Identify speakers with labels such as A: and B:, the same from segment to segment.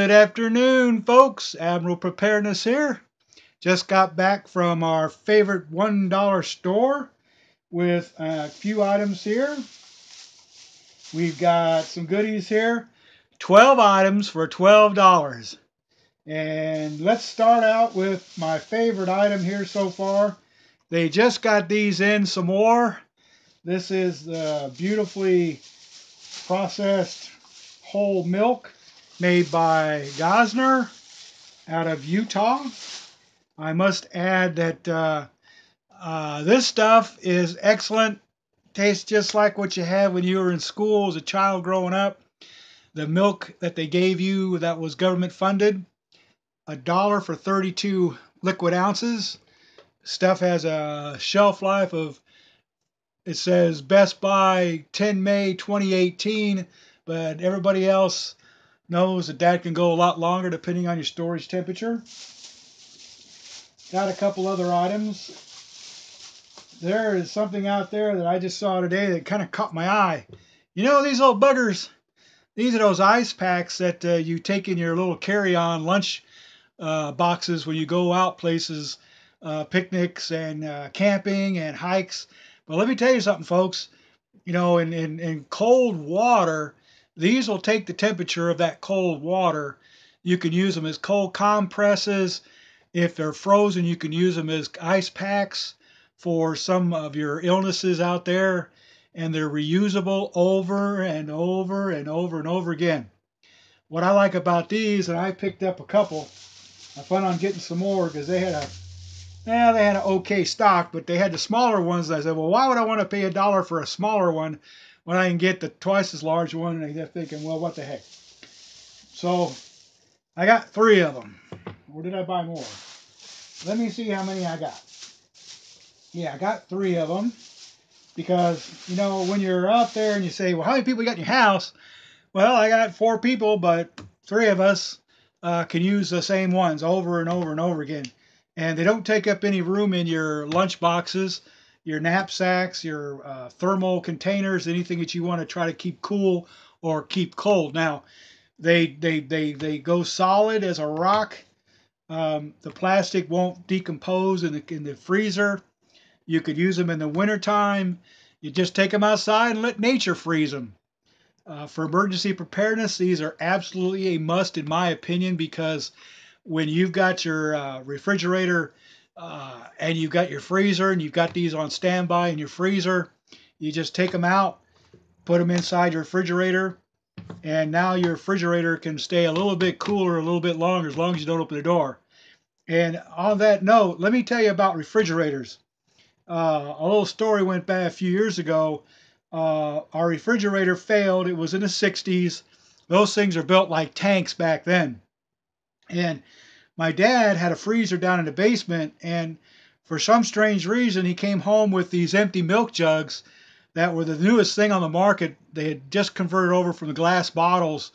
A: Good afternoon, folks. Admiral Preparedness here. Just got back from our favorite $1 store with a few items here. We've got some goodies here. 12 items for $12. And let's start out with my favorite item here so far. They just got these in some more. This is the beautifully processed whole milk made by Gosner out of Utah. I must add that this stuff is excellent. Tastes just like what you had when you were in school as a child growing up. The milk that they gave you that was government funded. $1 for 32 liquid ounces. Stuff has a shelf life of, it says Best Buy 10 May 2018, but everybody else knows that can go a lot longer depending on your storage temperature. Got a couple other items. There is something out there that I just saw today that kind of caught my eye. You know, these little buggers, these are those ice packs that you take in your little carry-on lunch boxes when you go out places, picnics and camping and hikes. But let me tell you something, folks. You know, in cold water, these will take the temperature of that cold water. You can use them as cold compresses. If they're frozen, you can use them as ice packs for some of your illnesses out there. And they're reusable over and over and over and over again. What I like about these, and I picked up a couple, I plan on getting some more because they had an okay stock, but they had the smaller ones. And I said, well, why would I want to pay $1 for a smaller one when I can get the twice as large one? And I'm thinking, well, what the heck? So I got 3 of them. Or did I buy more? Let me see how many I got. Yeah, I got 3 of them. Because, you know, when you're out there and you say, well, how many people you got in your house? Well, I got 4 people, but 3 of us can use the same ones over and over and over again. And they don't take up any room in your lunch boxes, your knapsacks, your thermal containers, anything that you want to try to keep cool or keep cold. Now, they go solid as a rock. The plastic won't decompose in the freezer. You could use them in the wintertime. You just take them outside and let nature freeze them. For emergency preparedness, these are absolutely a must in my opinion, because when you've got your refrigerator and you've got your freezer and you've got these on standby in your freezer, you just take them out, put them inside your refrigerator, and now your refrigerator can stay a little bit cooler a little bit longer as long as you don't open the door. And on that note, let me tell you about refrigerators. A little story went back a few years ago. Our refrigerator failed. It was in the 60s. Those things are built like tanks back then. And my dad had a freezer down in the basement, and for some strange reason, he came home with these empty milk jugs that were the newest thing on the market. They had just converted over from the glass bottles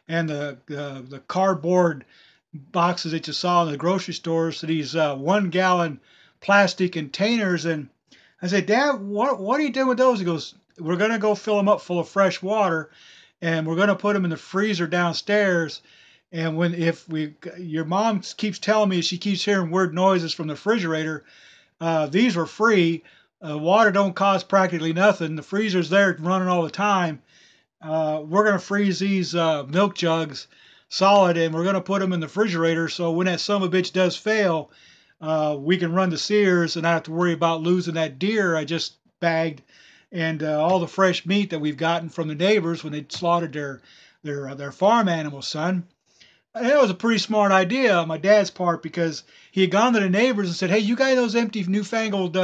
A: and the cardboard boxes that you saw in the grocery stores to these 1-gallon plastic containers. And I said, Dad, what are you doing with those? He goes, we're going to go fill them up full of fresh water, and we're going to put them in the freezer downstairs. And your mom keeps telling me she keeps hearing weird noises from the refrigerator. These were free. Water don't cost practically nothing. The freezer's there running all the time. We're going to freeze these milk jugs solid, and we're going to put them in the refrigerator. So when that son of a bitch does fail, we can run to Sears and not have to worry about losing that deer I just bagged and all the fresh meat that we've gotten from the neighbors when they slaughtered their farm animals, son. And it was a pretty smart idea on my dad's part, because he had gone to the neighbors and said, hey, you got those empty newfangled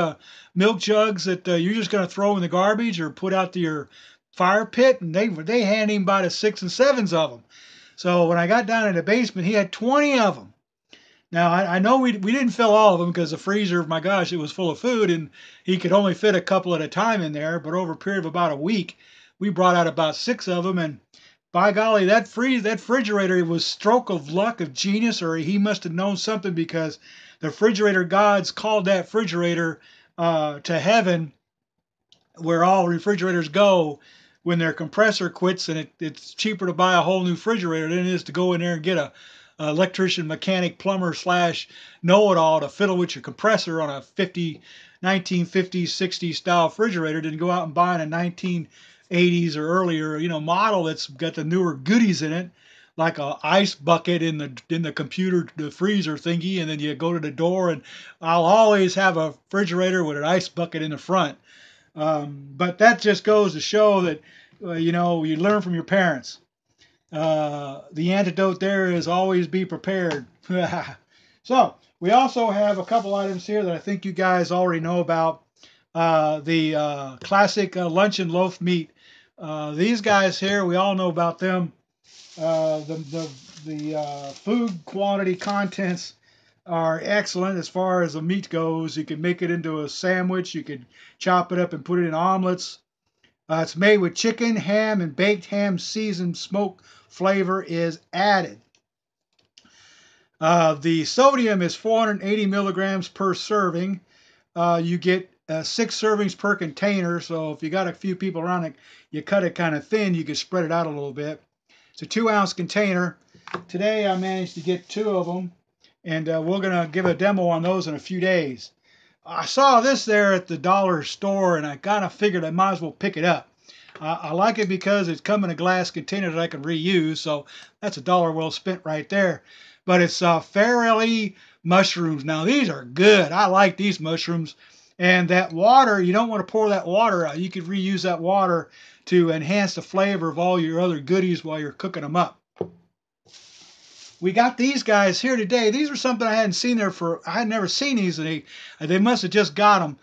A: milk jugs that you're just going to throw in the garbage or put out to your fire pit? And they handed him by the 6 and 7s of them. So when I got down in the basement, he had 20 of them. Now, I know we didn't fill all of them because the freezer, my gosh, it was full of food, and he could only fit a couple at a time in there. But over a period of about a week, we brought out about 6 of them. And by golly, that refrigerator was stroke of luck, of genius, or he must have known something, because the refrigerator gods called that refrigerator to heaven, where all refrigerators go when their compressor quits, and it's cheaper to buy a whole new refrigerator than it is to go in there and get a electrician, mechanic, plumber slash know-it-all to fiddle with your compressor on a 1950s, 60s style refrigerator than go out and buy a 1980s or earlier, model that's got the newer goodies in it, like a ice bucket in the computer, the freezer thingy, and then you go to the door, and I'll always have a refrigerator with an ice bucket in the front. But that just goes to show that you learn from your parents. The antidote there is always be prepared. So we also have a couple items here that I think you guys already know about. The classic luncheon loaf meat. These guys here, we all know about them. The food quantity contents are excellent as far as the meat goes. You can make it into a sandwich. You could chop it up and put it in omelets. It's made with chicken, ham, and baked ham seasoned smoke flavor is added. The sodium is 480 milligrams per serving. You get 6 servings per container, so if you got a few people around it, you cut it kind of thin, you can spread it out a little bit. It's a 2-ounce container. Today I managed to get 2 of them, and we're going to give a demo on those in a few days. I saw this there at the dollar store, and I kind of figured I might as well pick it up. I like it because it's come in a glass container that I can reuse, so that's $1 well spent right there. But it's Farrelly mushrooms. Now these are good. I like these mushrooms. And that water, you don't want to pour that water out. You could reuse that water to enhance the flavor of all your other goodies while you're cooking them up. We got these guys here today. These are something I hadn't seen there I had never seen these. They must have just got them.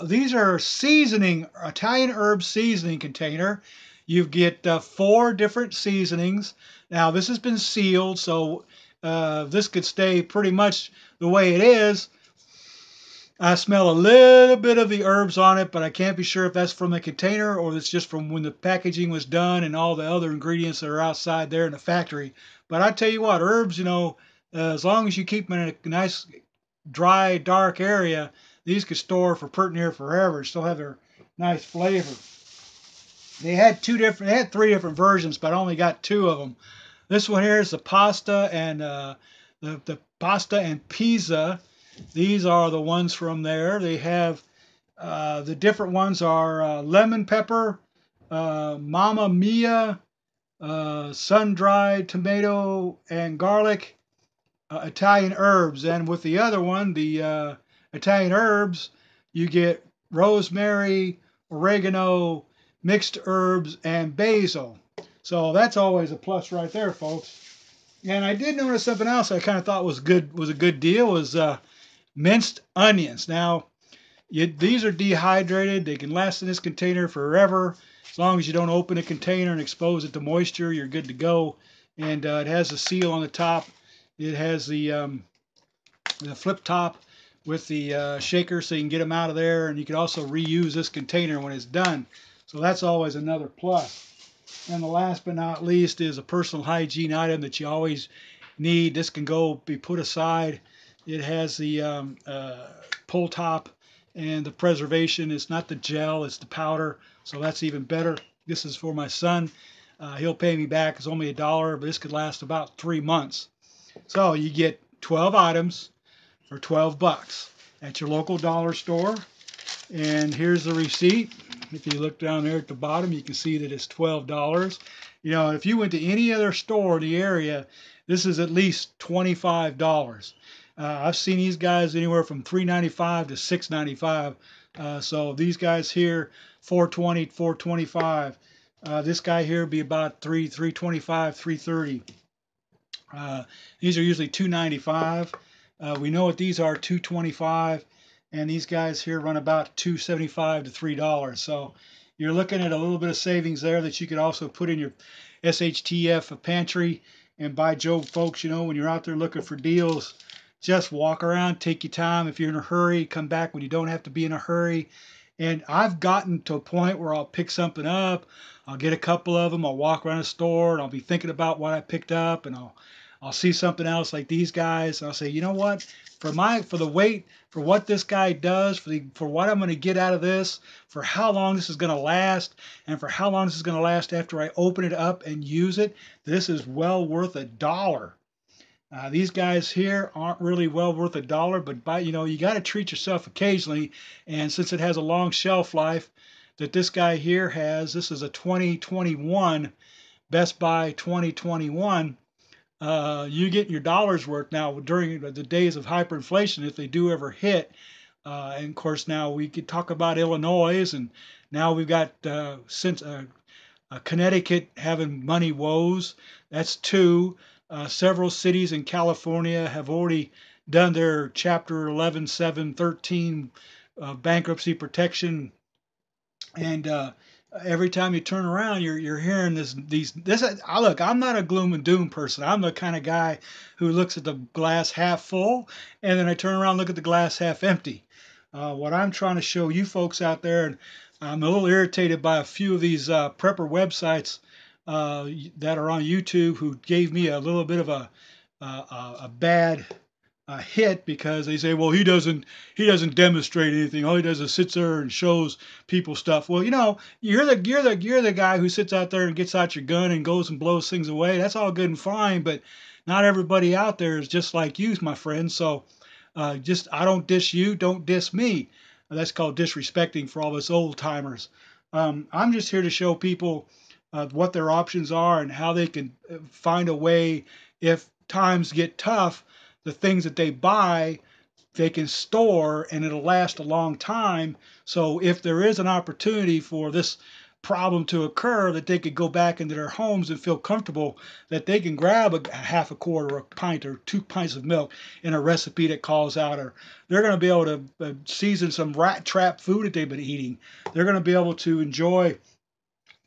A: These are seasoning, Italian herb seasoning container. You get 4 different seasonings. Now this has been sealed, so this could stay pretty much the way it is. I smell a little bit of the herbs on it, but I can't be sure if that's from the container or it's just from when the packaging was done and all the other ingredients that are outside there in the factory. But I tell you what, herbs, as long as you keep them in a nice, dry, dark area, these could store for pretty near forever. Still have their nice flavor. They had 3 different versions, but I only got 2 of them. This one here is the pasta and the pasta and pizza. These are the ones from there. They have the different ones are lemon pepper, Mamma Mia, sun-dried tomato and garlic, Italian herbs. And with the other one, the Italian herbs, you get rosemary, oregano, mixed herbs, and basil. So that's always a plus right there, folks. And I did notice something else I kind of thought was a good deal was minced onions. Now, these are dehydrated. They can last in this container forever. As long as you don't open a container and expose it to moisture, you're good to go. And it has a seal on the top. It has the flip top with the shaker so you can get them out of there. And you can also reuse this container when it's done. So that's always another plus. And the last but not least is a personal hygiene item that you always need. This can be put aside. It has the pull top and the preservation. It's not the gel, it's the powder. So that's even better. This is for my son. He'll pay me back. It's only $1, but this could last about 3 months. So you get 12 items for 12 bucks at your local dollar store. And here's the receipt. If you look down there at the bottom, you can see that it's $12. If you went to any other store in the area, this is at least $25. I've seen these guys anywhere from $3.95 to $6.95. So these guys here, $4.20, $4.25. This guy here would be about $3.25, $3.30. These are usually $2.95. We know what these are, $2.25. And these guys here run about $2.75 to $3. So you're looking at a little bit of savings there that you could also put in your SHTF pantry. And by Jove, folks, when you're out there looking for deals, just walk around, take your time. If you're in a hurry, come back when you don't have to be in a hurry. And I've gotten to a point where I'll pick something up. I'll get a couple of them. I'll walk around the store and I'll be thinking about what I picked up, and I'll I'll see something else like these guys, and I'll say, you know what? For the weight, for what this guy does, for what I'm going to get out of this, for how long this is going to last, and for how long this is going to last after I open it up and use it, this is well worth $1. These guys here aren't really well worth $1, but you got to treat yourself occasionally. And since it has a long shelf life that this guy here has, this is a 2021 Best Buy 2021. You get your dollar's worth now during the days of hyperinflation if they do ever hit. And of course, now we could talk about Illinois, and now we've got Connecticut having money woes. That's 2. Several cities in California have already done their Chapter 11, 7, 13 bankruptcy protection, and every time you turn around, you're hearing this. Look, I'm not a gloom and doom person. I'm the kind of guy who looks at the glass half full, and then I turn around and look at the glass half empty. What I'm trying to show you folks out there, and I'm a little irritated by a few of these prepper websites that are on YouTube who gave me a little bit of a bad hit because they say, well, he doesn't demonstrate anything. All he does is sits there and shows people stuff. Well, you're the guy who sits out there and gets out your gun and goes and blows things away. That's all good and fine, but not everybody out there is just like you, my friend. So I don't diss you, don't diss me. That's called disrespecting for all us old timers. I'm just here to show people what their options are and how they can find a way if times get tough. The things that they buy, they can store and it'll last a long time. So if there is an opportunity for this problem to occur, that they could go back into their homes and feel comfortable that they can grab a half a quart or a pint or 2 pints of milk in a recipe that calls out, or they're going to be able to season some rat trap food that they've been eating. They're going to be able to enjoy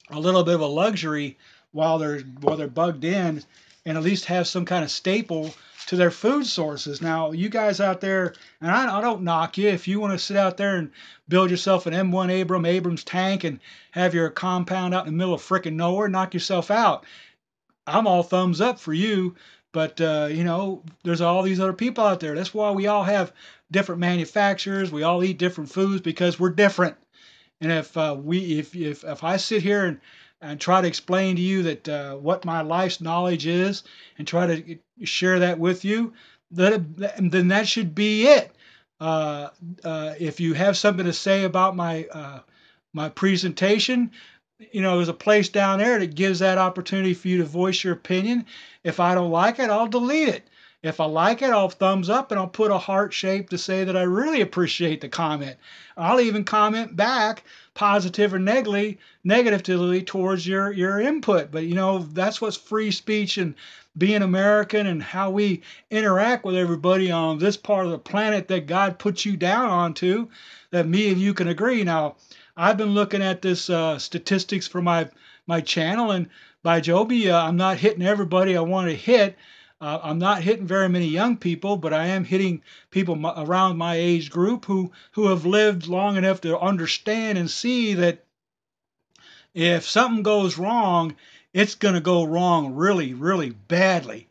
A: a little bit of a luxury while they're bugged in, and at least have some kind of staple to their food sources. Now, you guys out there, and I don't knock you, if you want to sit out there and build yourself an M1 Abrams tank and have your compound out in the middle of frickin' nowhere, knock yourself out. I'm all thumbs up for you, but there's all these other people out there. That's why we all have different manufacturers. We all eat different foods because we're different. And if I sit here and try to explain to you that what my life's knowledge is and try to share that with you, then that should be it. If you have something to say about my presentation, there's a place down there that gives that opportunity for you to voice your opinion. If I don't like it, I'll delete it. If I like it, I'll thumbs up and I'll put a heart shape to say that I really appreciate the comment. I'll even comment back positive or negatively towards your input. But that's what's free speech and being American and how we interact with everybody on this part of the planet that God put you down onto, that me and you can agree. Now, I've been looking at this statistics for my channel, and by Joby, I'm not hitting everybody I want to hit. I'm not hitting very many young people, but I am hitting people around my age group who have lived long enough to understand and see that if something goes wrong, it's going to go wrong really, really badly.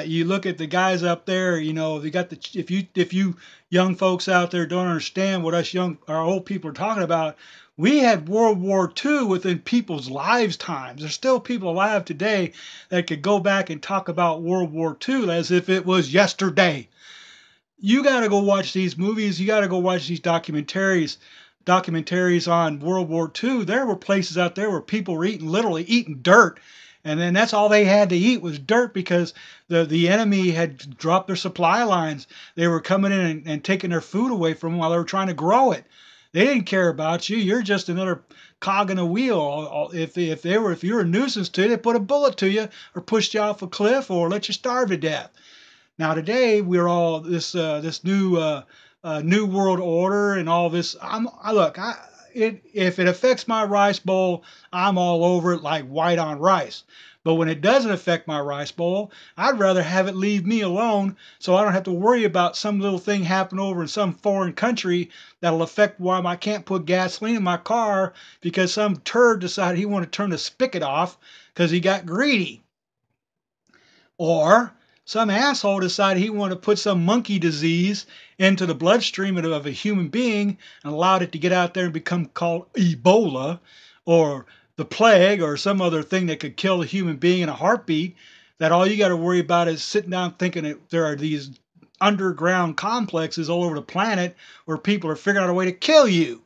A: You look at the guys up there, they got if you young folks out there don't understand what our old people are talking about, we had World War II within people's lives times. There's still people alive today that could go back and talk about World War II as if it was yesterday. You got to go watch these movies. You got to go watch these documentaries on World War II. There were places out there where people were literally eating dirt. And then that's all they had to eat was dirt because the enemy had dropped their supply lines. They were coming in and taking their food away from them while they were trying to grow it. They didn't care about you. You're just another cog in a wheel. If you're a nuisance to you, they put a bullet to you or pushed you off a cliff or let you starve to death. Now today we're all this new new world order and all this. If it affects my rice bowl, I'm all over it like white on rice. But when it doesn't affect my rice bowl, I'd rather have it leave me alone so I don't have to worry about some little thing happening over in some foreign country that'll affect why I can't put gasoline in my car because some turd decided he wanted to turn the spigot off because he got greedy. Or some asshole decided he wanted to put some monkey disease into the bloodstream of a human being and allowed it to get out there and become called Ebola or the plague or some other thing that could kill a human being in a heartbeat, that all you got to worry about is sitting down thinking that there are these underground complexes all over the planet where people are figuring out a way to kill you.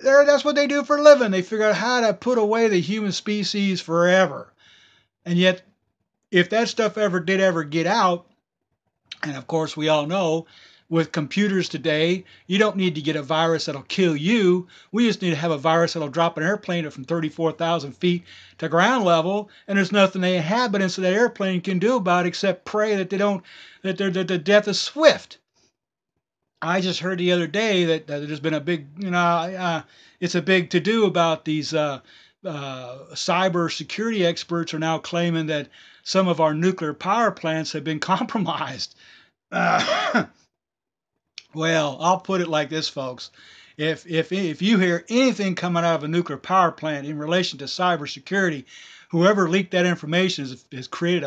A: That's what they do for a living. They figure out how to put away the human species forever. And yet, if that stuff ever get out, and of course we all know with computers today, you don't need to get a virus that'll kill you. We just need to have a virus that'll drop an airplane from 34,000 feet to ground level, and there's nothing the inhabitants of that airplane can do about it except pray that the death is swift. I just heard the other day that there's been a big, it's a big to-do about these cyber security experts are now claiming that some of our nuclear power plants have been compromised. Well, I'll put it like this, folks. If you hear anything coming out of a nuclear power plant in relation to cybersecurity, whoever leaked that information has created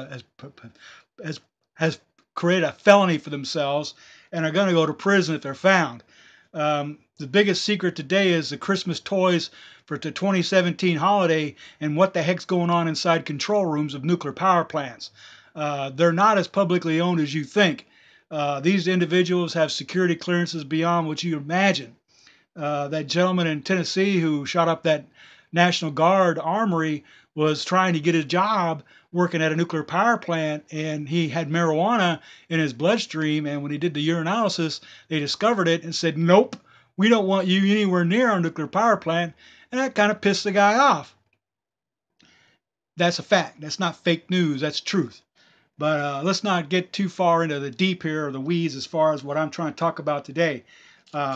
A: a felony for themselves and are going to go to prison if they're found. The biggest secret today is the Christmas toys for the 2017 holiday and what the heck's going on inside control rooms of nuclear power plants. They're not as publicly owned as you think. These individuals have security clearances beyond what you imagine. That gentleman in Tennessee who shot up that National Guard armory was trying to get a job working at a nuclear power plant, and he had marijuana in his bloodstream, and when he did the urinalysis, they discovered it and said, nope, we don't want you anywhere near our nuclear power plant, and that kind of pissed the guy off. That's a fact. That's not fake news. That's truth. But let's not get too far into the deep here or the weeds as far as what I'm trying to talk about today.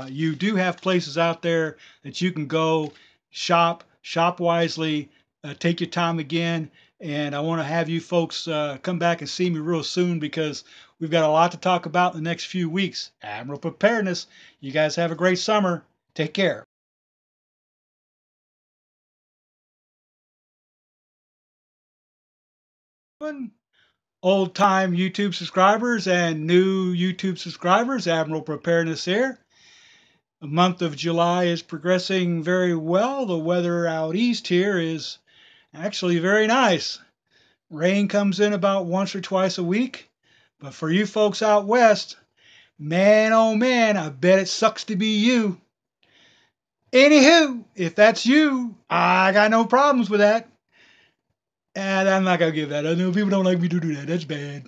A: You do have places out there that you can go shop wisely, take your time again, and I want to have you folks come back and see me real soon because we've got a lot to talk about in the next few weeks. Admiral Preparedness. You guys have a great summer. Take care. Old-time YouTube subscribers and new YouTube subscribers, Admiral Preparedness here. The month of July is progressing very well. The weather out east here is actually very nice. Rain comes in about once or twice a week. But for you folks out west, man, oh man, I bet it sucks to be you. Anywho, if that's you, I got no problems with that. And I'm not going to give that. I know people don't like me to do that. That's bad.